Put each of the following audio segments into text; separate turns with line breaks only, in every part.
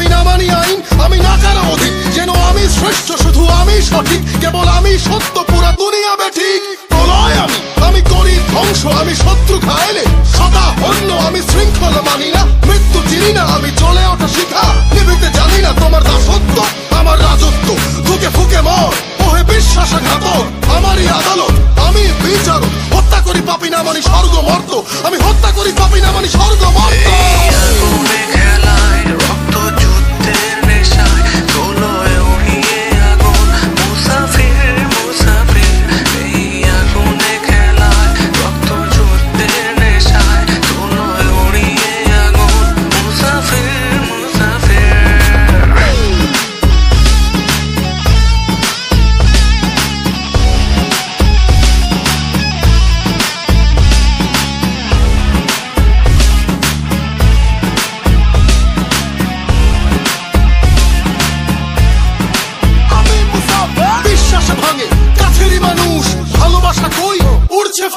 আমি না মানি আইন, আমি না কারো অধীন, যেন আমি শ্রেষ্ঠ, শুধু আমি সঠিক, কেবল আমি সত্য, পুরা দুনিয়া বেঠিক। প্রলয় আমি করি ধ্বংস, আমি শত্রু খাইলে সদা হন্য, আমি শৃঙ্খলা মানি না, মৃত্যু চিনি না, আমি চলে ওঠা শিখা, নিভিতে জানি না তোমার দাসত্ব, আমার রাজত্ব, ফুকে ফুকে মর, ওহে বিশ্বাসঘাতক, আমারই আদালত, আমি বিচারক, হত্যা করি পাপি না মানি স্বর্গ মর্ত, আমি হত্যা করি পাপি না মানি স্বর্গ মর্ত।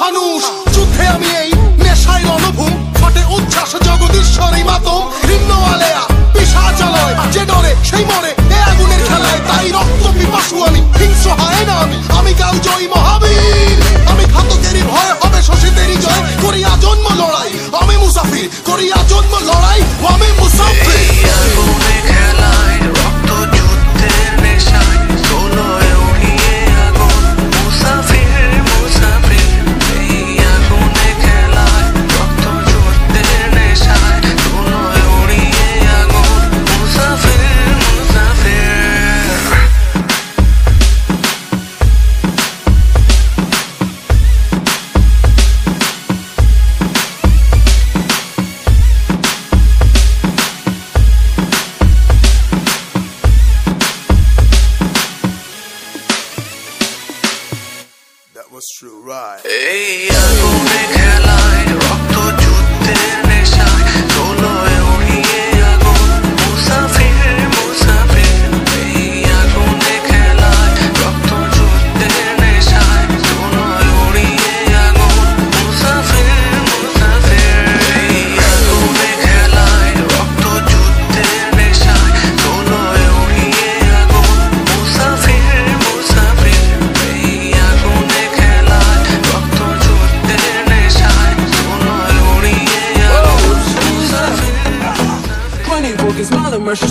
ফানুষ যুদ্ধে আমি এই নেশায় রণভূম, ফাটে উচ্ছ্বাস জগদীশ্বরী মাতম, ভিন্ন আলেয়া পিশাচালয়, যে ডরে সেই মরে এ আগুনের খেলায়, তাই রক্ত পিপাসু আমি, হিংস্র হয় না আমি কাল জয়ী মহাবীর, আমি ঘাতকেরই ভয় হবে শোষিতেরই জয়, করিয়া জন্ম লড়াই, আমি মুসাফির, করিয়া জন্ম লড়াই, আমি মুসাফির।
That was true, right?
এই আগুনে খেলায় রক্ত যুদ্ধের নেশায়, তোলয় উড়িয়ে আগুন, মুসাফির মুসাফির। এই আগুনে খেলায় রক্ত যুদ্ধের নেশায়, তোলয় উড়িয়ে আগুন, মুসাফির মুসাফির। এই আগুনে খেলায় রক্ত যুদ্ধের নেশায়, তোলয় উড়িয়ে আগুন, মুসাফির মুসাফির। এই আগুনে
20 walking, smiling, mercy,